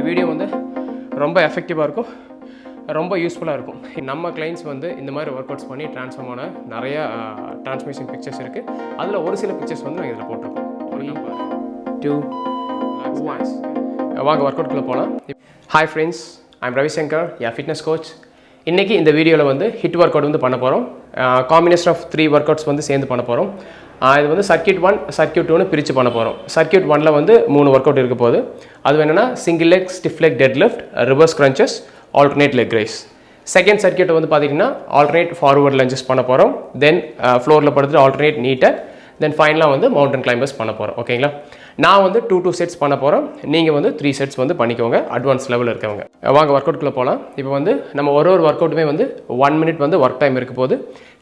Video வந்து ரொம்ப எஃபெக்டிவாக இருக்கும், ரொம்ப யூஸ்ஃபுல்லாக இருக்கும். நம்ம கிளைண்ட்ஸ் வந்து இந்த மாதிரி ஒர்க் அவுட்ஸ் பண்ணி ட்ரான்ஸ்ஃபார்ம் ஆன நிறையா ட்ரான்ஸ்மிஷன் பிக்சர்ஸ் இருக்குது. அதில் ஒரு சில பிக்சர்ஸ் வந்து நான் இதில் போட்டிருக்கோம். 3, 2, 1. வாங்க ஒர்க் அவுட்குள்ளே போகலாம். Hi friends, I'm Ravishankar, fitness coach. இன்றைக்கி இந்த வீடியோவில் வந்து ஹிட் ஒர்க் அவுட் வந்து பண்ண போகிறோம். காம்பினேஷன் ஆஃப் 3 ஒர்க் அவுட்ஸ் வந்து சேர்ந்து பண்ண போகிறோம். இது வந்து சர்க்யூட் 1, சர்க்யூட் 2னு பிரித்து பண்ண போகிறோம். சர்க்யூட் 1ல் வந்து 3 ஒர்க் அவுட் இருக்க போகுது. அது என்னென்னா single leg, stiff leg dead lift, reverse crunches, alternate leg raise. Second circuit வந்து பார்த்திங்கன்னா ஆல்டர்னேட் ஃபார்வர்ட் லஞ்சஸ் பண்ண போகிறோம். தென் ஃப்ளோரில் படுத்துட்டு ஆல்டர்னேட் நீட்டை, தென் ஃபைனலாக வந்து மவுண்டன் கிளைம்பர்ஸ் பண்ண போகிறோம். ஓகேங்களா? நான் வந்து 2 செட்ஸ் பண்ண போகிறோம். நீங்கள் வந்து 3 செட்ஸ் வந்து பண்ணிக்கோங்க, அட்வான்ஸ் லெவலில் இருக்கவங்க. வாங்க ஒர்க் அவுட்குள்ளே போகலாம். இப்போ வந்து நம்ம ஒரு ஒர்க் அவுட்டுமே வந்து 1 மினிட் வந்து ஒர்க் டைம் இருக்க போது,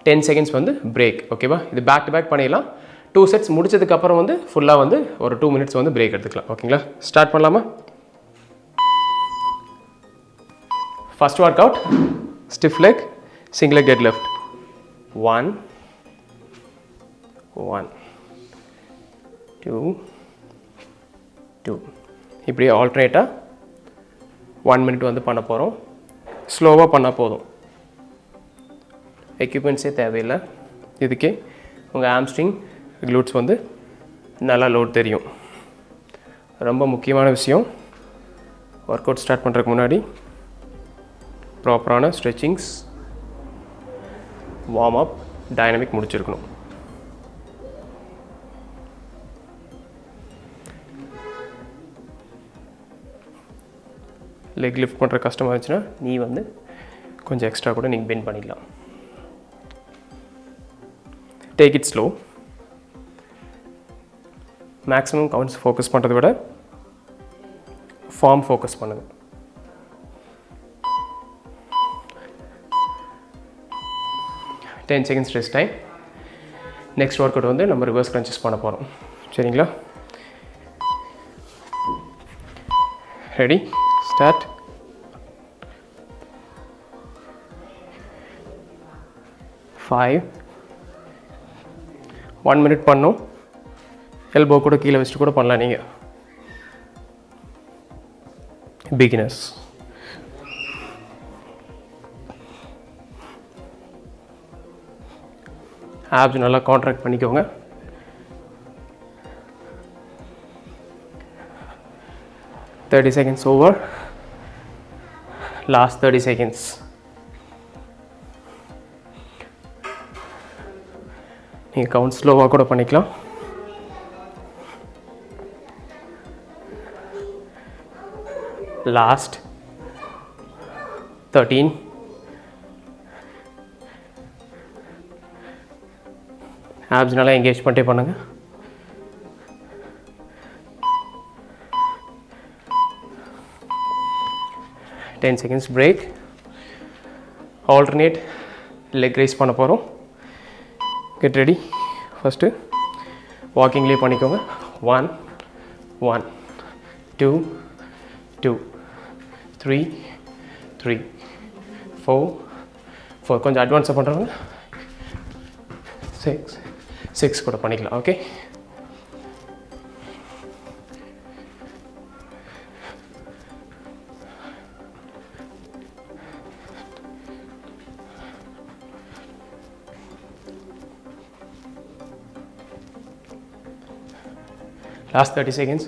10 செகண்ட்ஸ் வந்து பிரேக். ஓகேவா? இது பேக் டு பேக் பண்ணிடலாம். 2 செட்ஸ் முடிச்சதுக்கப்புறம் வந்து ஃபுல்லாக வந்து ஒரு 2 மினிட்ஸ் வந்து பிரேக் எடுத்துக்கலாம். ஓகேங்களா? ஸ்டார்ட் பண்ணலாமா? First workout stiff leg, single leg dead lift. 1 1 2 2. இப்படியே ஆல்டர்னேட்டாக 1 மினிட் வந்து பண்ண போகிறோம். ஸ்லோவாக பண்ணால் போதும், எக்யூப்மெண்ட்ஸே தேவையில்லை. இதுக்கே உங்கள் ஆம்ஸ்ட்ரிங், க்ளூட்ஸ் வந்து நல்லா லோட் தெரியும். ரொம்ப முக்கியமான விஷயம், ஒர்க் அவுட் ஸ்டார்ட் பண்ணுறதுக்கு முன்னாடி ப்ராப்பரான ஸ்ட்ரெச்சிங்ஸ், வார்ம் அப், டைனமிக் முடிச்சிருக்கணும். லெக் லிஃப்ட் பண்ணுற கஷ்டமாக இருந்துச்சுன்னா நீ வந்து கொஞ்சம் எக்ஸ்ட்ரா கூட நீங்கள் பெண்ட் பண்ணிக்கலாம். Take it slow. Maximum counts focus பண்ணுறதை விட ஃபார்ம் ஃபோக்கஸ் பண்ணுங்க. Ten seconds rest time. Next work out வந்து நம்ம ரிவர்ஸ் கிரன்ச்சஸ் பண்ண போகிறோம். சரிங்களா? Ready, start. 5. 1 மினிட் பண்ணும். எல்போ கூட கீழே வச்சுட்டு கூட பண்ணலாம் நீங்கள், பிகினர்ஸ். ஆப்ஸ் நல்லா கான்ட்ராக்ட் பண்ணிக்கோங்க. Thirty seconds over. Last 30 seconds. நீங்கள் கவுண்ட் ஸ்லோவாக கூட பண்ணிக்கலாம். லாஸ்ட் 13. ஆப்ஸ் நல்லா என்கேஜ் பண்ணிட்டே பண்ணுங்கள். Ten seconds break. Alternate leg raise பண்ண போகிறோம். Get ready. ஃபஸ்ட்டு வாக்கிங்லேயே பண்ணிக்கோங்க. 1 1 2 2 3 3 4 4. கொஞ்சம் அட்வான்ஸாக பண்ணுறவங்க 6 6 கூட பண்ணிக்கலாம். Okay, last 30 seconds.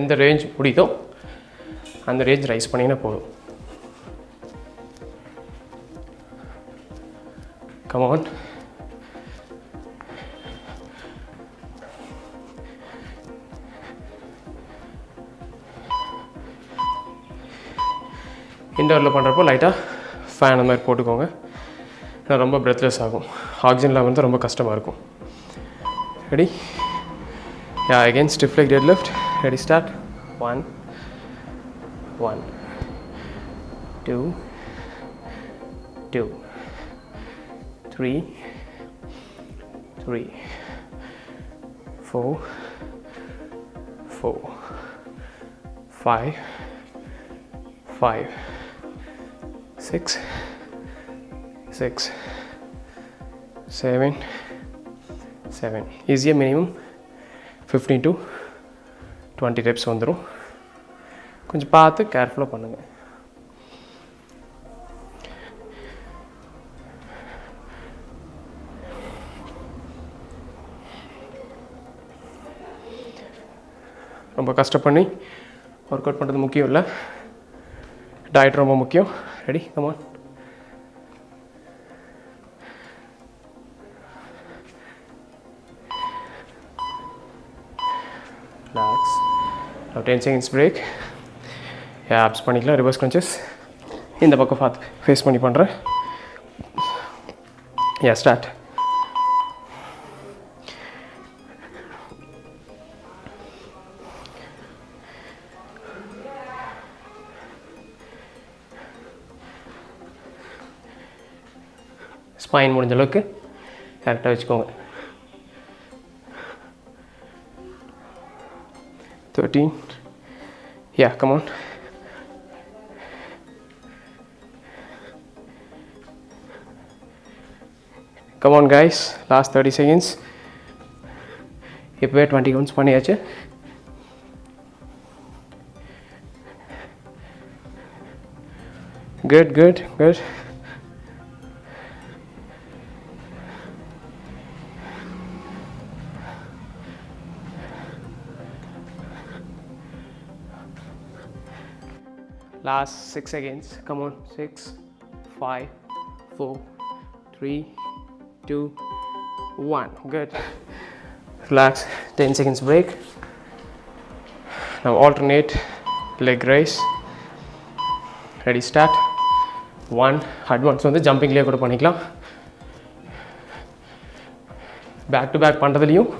எந்த ரேஞ்ச் முடியுதோ அந்த ரேஞ்ச் ரைஸ் பண்ணினா போதும். Come on. இன்டோரில் பண்ணுறப்போ லைட்டாக ஃபேன் அந்த மாதிரி போட்டுக்கோங்க. ஏன்னா ரொம்ப பிரெத்லெஸ் ஆகும், ஆக்சிஜன் லெவல் வந்து ரொம்ப கஷ்டமாக இருக்கும். Ready? Again stiff leg dead lift. Ready, start. 1 1 2 2 3 3 4 4 5 5 6 6 7 7 ஈஸியாக மினிமம் 15 to 20 reps வந்துடும். கொஞ்சம் பார்த்து கேர்ஃபுல்லாக பண்ணுங்கள். ரொம்ப கஷ்டப்பண்ணி ஒர்க் அவுட் பண்ணுறது முக்கியம் இல்லை, டயட் ரொம்ப முக்கியம். Ready, come on. Relax. 10 seconds break. Apps பண்ணிக்கலாம். ரிவர்ஸ் crunches இந்த பக்கம் பார்த்து ஃபேஸ் பண்ணி பண்ணுறேன். ஸ்டார்ட். ஸ்பைன் முடிஞ்ச அளவுக்கு கரெக்டாக வச்சுக்கோங்க. 13. Come on. Come on guys, last 30 seconds. இப்போவே 20 counts பண்ணியாச்சு. Good good good. Last 6 seconds. Come on. 6, 5, 4, 3, 2, 1. Good. Relax. 10 seconds break. Now alternate leg raise. Ready, start. 1. Advance வந்து ஜம்பிங்லேயே கூட பண்ணிக்கலாம். பேக் டு பேக் பண்ணுறதுலையும்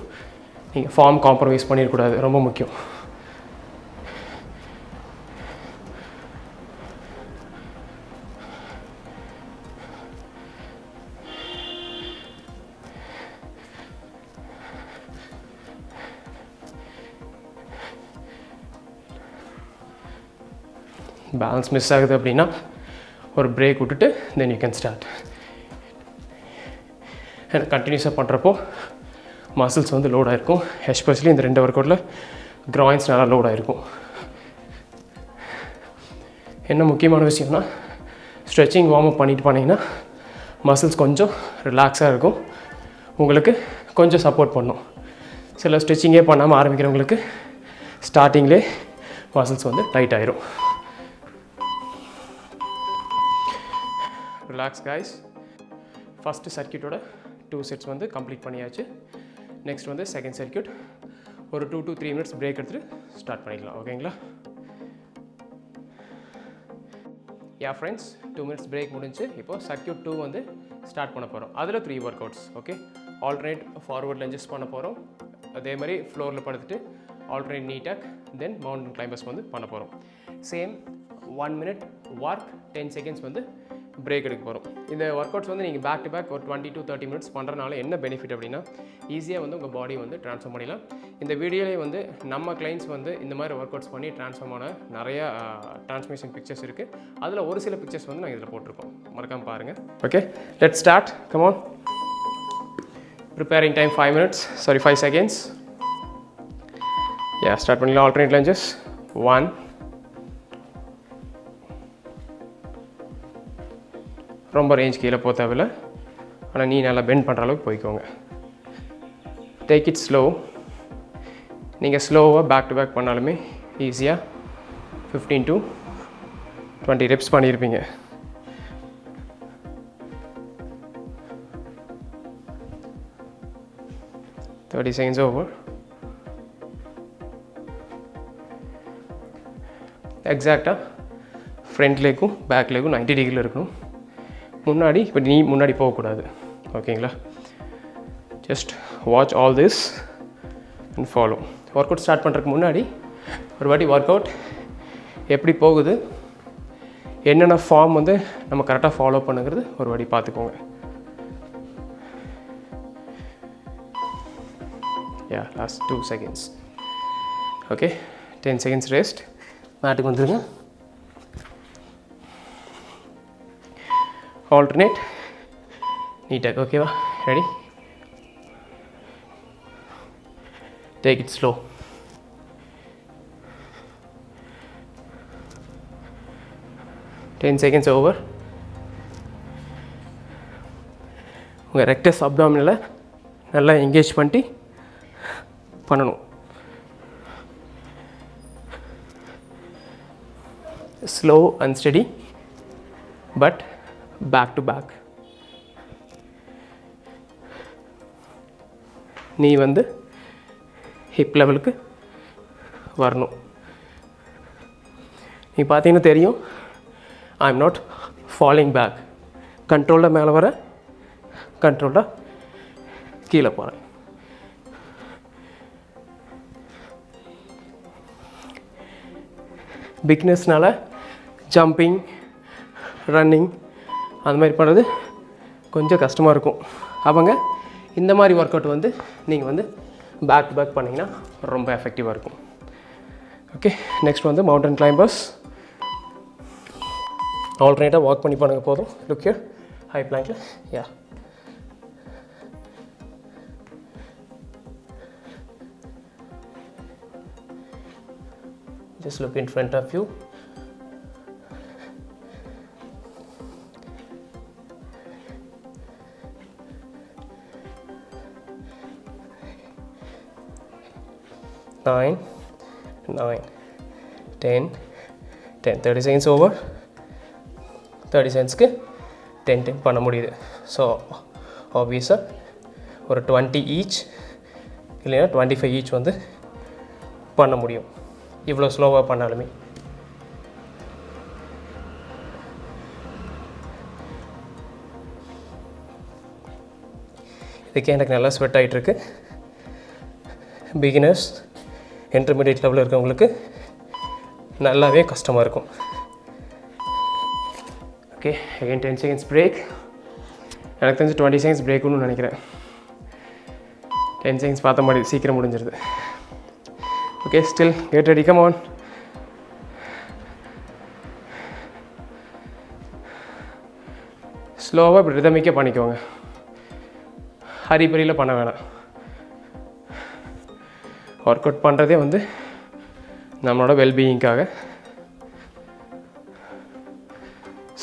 நீங்கள் ஃபார்ம் காம்ப்ரமைஸ் பண்ணிடக்கூடாது, ரொம்ப முக்கியம். Balance miss ஆகுது அப்படின்னா ஒரு பிரேக் விட்டுட்டு தென் யூ கேன் ஸ்டார்ட். எனக்கு கண்டினியூஸாக பண்ணுறப்போ மசில்ஸ் வந்து லோட் ஆகிருக்கும். எஸ்பெஷலி இந்த 2 ஒர்க் அவுட்டில் கிராயின்ஸ் நல்லா லோட் ஆகிருக்கும். என்ன முக்கியமான விஷயம்னா ஸ்ட்ரெச்சிங் வார்ம் அப் பண்ணிட்டு பண்ணிங்கன்னா மசில்ஸ் கொஞ்சம் ரிலாக்ஸாக இருக்கும், உங்களுக்கு கொஞ்சம் சப்போர்ட் பண்ணும். சில ஸ்ட்ரெச்சிங்கே பண்ணாமல் ஆரம்பிக்கிறவங்களுக்கு ஸ்டார்டிங்லே மசில்ஸ் வந்து டைட் ஆகிரும். Relax guys. ஃபஸ்ட்டு சர்க்கியூட்டோட 2 sets வந்து கம்ப்ளீட் பண்ணியாச்சு. நெக்ஸ்ட் வந்து செகண்ட் சர்க்கியூட். ஒரு 2 to 3 minutes பிரேக் எடுத்துகிட்டு ஸ்டார்ட் பண்ணிக்கலாம். ஓகேங்களா? ஃப்ரெண்ட்ஸ், 2 minutes பிரேக் முடிஞ்சு இப்போது சர்க்கியூட் 2 வந்து ஸ்டார்ட் பண்ண போகிறோம். அதில் 3 work outs. Okay, alternate forward lunges பண்ண போகிறோம். அதே மாதிரி ஃப்ளோரில் படுத்துட்டு ஆல்டர்னேட் நீ டக், தென் மவுண்டன் கிளைம்பர்ஸ் வந்து பண்ண போகிறோம். சேம் 1 minute வார்க், 10 seconds வந்து பிரேக் எடுக்க போகிறோம். இந்த ஒர்க் அவுட்ஸ் வந்து நீங்கள் பேக் டு பேக் ஒரு 20 to 30 minutes பண்ணுறதுனால என்ன பெனிஃபிட் அப்படின்னா ஈஸியாக வந்து உங்கள் பாடி வந்து ட்ரான்ஸ்ஃபார்ம் பண்ணிடலாம். இந்த வீடியோலேயே வந்து நம்ம கிளைண்ட்ஸ் வந்து இந்த மாதிரி ஒர்க் அவுட்ஸ் பண்ணி ட்ரான்ஸ்ஃபார்ம் ஆன நிறையா ட்ரான்ஸ்மிஷன் பிக்சர்ஸ் இருக்குது. அதில் ஒரு சில பிக்சர்ஸ் வந்து நாங்கள் இதில் போட்டிருக்கோம், மறக்காமல் பாருங்கள். Okay, let's start. Come on. Preparing time 5 seconds. Start பண்ணிடலாம். Alternate lunges. 1. ரொம்ப ரேஞ்ச் கீழே போக தேவையில்லை, ஆனால் நீ நல்லா பெண்ட் பண்ணுற அளவுக்கு போய்க்கோங்க. Take it slow. நீங்கள் ஸ்லோவாக பேக் டு பேக் பண்ணாலுமே ஈஸியாக 15 to 20 reps பண்ணியிருப்பீங்க. Thirty seconds over. எக்ஸாக்டாக ஃப்ரண்ட் லேக்கும் பேக் லேக்கும் 90 degree இருக்கணும். முன்னாடி இப்போ நீ முன்னாடி போகக்கூடாது. ஓகேங்களா? Just watch all this and follow. Work out start பண்ணுறதுக்கு முன்னாடி ஒரு வாட்டி ஒர்க் அவுட் எப்படி போகுது, என்னென்ன ஃபார்ம் வந்து நம்ம கரெக்டாக ஃபாலோ பண்ணுங்கிறது ஒரு வாட்டி பார்த்துக்கோங்க. Last 2 seconds. Okay, 10 seconds rest. மேட்டுக்கு வந்துடுங்க. ஆல்டர்னேட் நீட்டாக. ஓகேவா? Ready? Take it slow. Ten seconds over. உங்கள் ரெக்டஸ் அப்டாமினலை நல்லா என்கேஜ் பண்ணி பண்ணணும். Slow and steady, but back to back. நீ வந்து ஹிப் லெவலுக்கு வரணும். நீ பார்த்தீங்கன்னா தெரியும், I am not falling back. கண்ட்ரோலில் மேலே வர, கண்ட்ரோலாக கீழே போகிறேன். பிக்னஸ்னால் ஜம்பிங், ரன்னிங் அந்த மாதிரி பண்ணுறது கொஞ்சம் கஷ்டமாக இருக்கும். அவங்க இந்த மாதிரி ஒர்க் அவுட் வந்து நீங்கள் வந்து பேக் டு பேக் பண்ணிங்கன்னா ரொம்ப எஃபெக்டிவாக இருக்கும். ஓகே, நெக்ஸ்ட் வந்து மவுண்டன் கிளைம்பர்ஸ். ஆல்டர்னேட்டாக வாக் பண்ணி பண்ணுங்க போதும். லுக் ஹியர், ஹை பிளாங்க்ல. Yeah, just look in front of you. Nine, 10, 30 seconds over. 30 secondsக்கு 10 பண்ண முடியுது. ஸோ ஆப்வியஸாக ஒரு 20 ஈச் இல்லைன்னா 25 ஈச் வந்து பண்ண முடியும், இவ்வளோ ஸ்லோவாக பண்ணாலுமே. இதுக்கே எனக்கு நல்லா ஸ்வெட் ஆகிட்டுருக்கு. பிகினர்ஸ், இன்டர்மீடியட் லெவலில் இருக்கவங்களுக்கு நல்லாவே கஷ்டமாக இருக்கும். Okay, again 10 seconds break. எனக்கு தெரிஞ்சு 20 seconds பிரேக்குன்னு நினைக்கிறேன். 10 seconds பார்த்த மாதிரி சீக்கிரம் முடிஞ்சிருது. Okay, still get ready, come on. ஸ்லோவாக இப்படி ரிதமிக்கே பண்ணிக்கோங்க, ஹரிபரியில் பண்ண வேணாம். ஒர்க் அவுட் பண்ணுறதே வந்து நம்மளோட வெல்பீயிங்காக.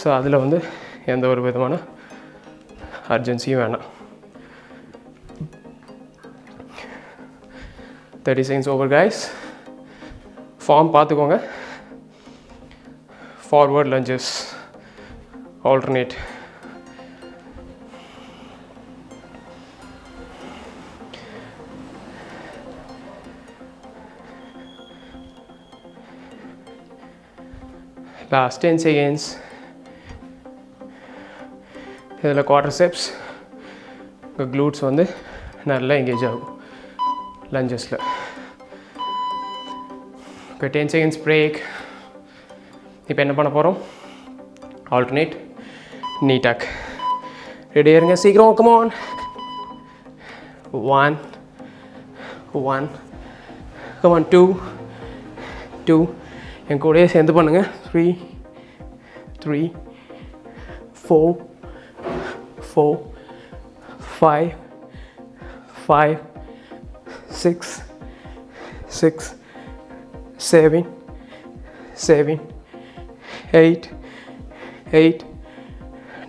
ஸோ அதில் வந்து எந்த ஒரு விதமான அர்ஜென்சியும் வேணாம். 30 seconds over guys. ஃபார்ம் பார்த்துக்கோங்க. Forward lunges, alternate. Last 10 seconds. இதில் குவாட்ரிசெப்ஸ், க்ளூட்ஸ் வந்து நல்லா எங்கேஜ் ஆகும் லஞ்சஸில். இப்போ 10 seconds பிரேக். இப்போ என்ன பண்ண போகிறோம்? ஆல்டர்னேட் நீ டக். ரெடி இருங்க, சீக்கிரம். Come on. 1 1 come on. 2 2 என் கூடயே சேர்ந்து பண்ணுங்கள். 3 3 4 4 5 5 6 6 7 7 8 8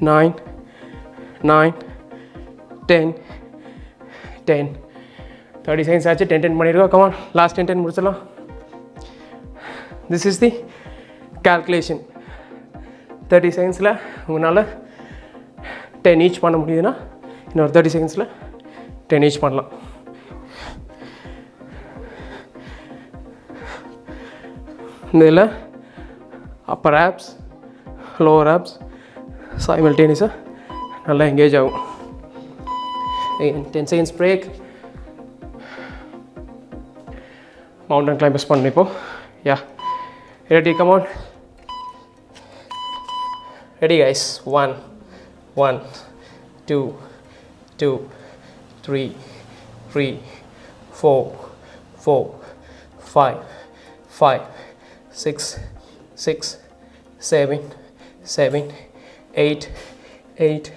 9 9 10 10. 30 seconds ஆச்சு. 10 10 பண்ணியிருக்கோம். கமான், லாஸ்ட் 10 10 முடிச்சிடலாம். This is the calculation. 30 செகண்ட்ஸில் உங்களால் 10 ஈச் பண்ண முடியுதுன்னா இன்னொரு 30 செகண்ட்ஸில் 10 ஈச் பண்ணலாம். இதில் அப்பர் ஆப்ஸ், லோவர் ஆப்ஸ் சைமல்டேனியஸாக நல்லா எங்கேஜ் ஆகும். 10 seconds பிரேக். மவுண்டன் கிளைம்பர்ஸ் பண்ணணும் இப்போ. Yeah, ready, come on. Ready guys. 1 1 2 2 3 3 4 4 5 5 6 6 7 7 8 8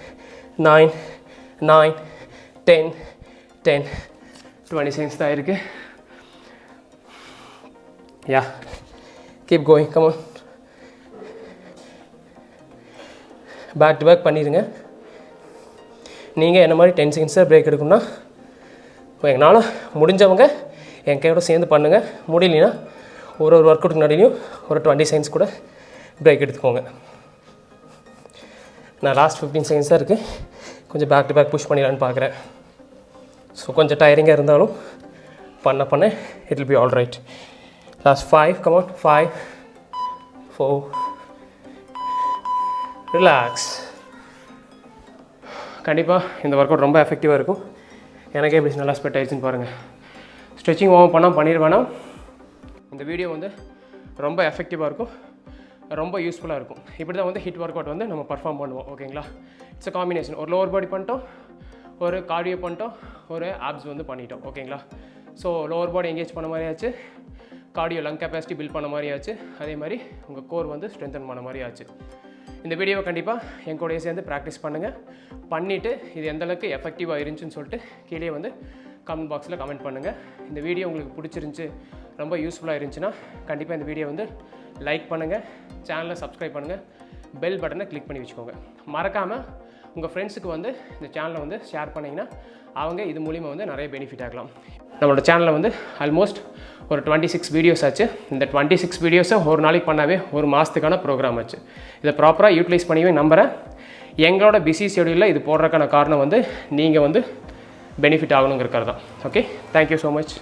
9 9 10 10 20 seconds தான் இருக்குது. Yeah, keep going, come on. Back to back பண்ணிடுங்க. நீங்கள் என்ன மாதிரி 10 செகண்ட்ஸாக பிரேக் எடுக்கணும்னா எங்களால் முடிஞ்சவங்க என் கையோட சேர்ந்து பண்ணுங்கள். முடியலனா ஒரு ஒர்க் அவுட்டுக்கு நடுலையும் ஒரு 20 செகண்ட்ஸ் கூட பிரேக் எடுத்துக்கோங்க. நான் லாஸ்ட் 15 செகண்ட்ஸ் தான் இருக்குது, கொஞ்சம் பேக் டு பேக் புஷ் பண்ணிடலான்னு பார்க்குறேன். ஸோ கொஞ்சம் டயரிங்காக இருந்தாலும் பண்ண it will be all right. Last 5, come on, 5 4 relax. கண்டிப்பாக இந்த ஒர்க் அவுட் ரொம்ப எஃபெக்டிவாக இருக்கும். எனக்கே எப்படி நல்லா ஸ்பெட் ஆயிடுச்சுன்னு பாருங்கள். ஸ்ட்ரெச்சிங் ஓவர் பண்ணால் பண்ணிடுவேனா. இந்த வீடியோ வந்து ரொம்ப எஃபெக்டிவாக இருக்கும், ரொம்ப யூஸ்ஃபுல்லாக இருக்கும். இப்படி தான் வந்து ஹிட் ஒர்க் அவுட் வந்து நம்ம பர்ஃபார்ம் பண்ணுவோம். ஓகேங்களா? It's a combination. ஒரு லோவர் பாடி பண்ணிட்டோம், ஒரு கார்டியோ பண்ணிட்டோம், ஒரு ஆப்ஸ் வந்து பண்ணிட்டோம். ஓகேங்களா? ஸோ லோவர் பாடி எங்கேஜ் பண்ண மாதிரி ஆச்சு, கார்டியோ லங் கெப்பாசிட்டி பில்ட் பண்ண மாதிரி ஆச்சு, அதே மாதிரி உங்கள் கோர் வந்து ஸ்ட்ரென்தன் பண்ண மாதிரி ஆச்சு. இந்த வீடியோவை கண்டிப்பாக என் கூடயே சேர்ந்து ப்ராக்டிஸ் பண்ணுங்கள். பண்ணிவிட்டு இது எந்தளவுக்கு எஃபெக்டிவாக இருந்துச்சுன்னு சொல்லிட்டு கீழே வந்து கமெண்ட் பாக்ஸில் கமெண்ட் பண்ணுங்கள். இந்த வீடியோ உங்களுக்கு பிடிச்சிருந்துச்சி, ரொம்ப யூஸ்ஃபுல்லாக இருந்துச்சுன்னா கண்டிப்பாக இந்த வீடியோ வந்து லைக் பண்ணுங்கள், சேனலை சப்ஸ்கிரைப் பண்ணுங்கள், பெல் பட்டனை கிளிக் பண்ணி வச்சுக்கோங்க. மறக்காமல் உங்கள் ஃப்ரெண்ட்ஸுக்கு வந்து இந்த சேனலை வந்து ஷேர் பண்ணிங்கன்னா அவங்க இது மூலிமா வந்து நிறைய பெனிஃபிட் ஆகலாம். நம்மளோட சேனலில் வந்து ஆல்மோஸ்ட் ஒரு 26 வீடியோஸ் ஆச்சு. இந்த 26 வீடியோஸை ஒரு நாளைக்கு பண்ணாவே ஒரு மாதத்துக்கான ப்ரோக்ராம் ஆச்சு. இதை ப்ராப்பராக யூட்டிலைஸ் பண்ணிவே நம்புகிறேன். எங்களோட பிஸி ஷெடியூலில் இது போடுறதுக்கான காரணம் வந்து நீங்கள் வந்து பெனிஃபிட் ஆகணுங்கிறது தான். Okay, thank you so much.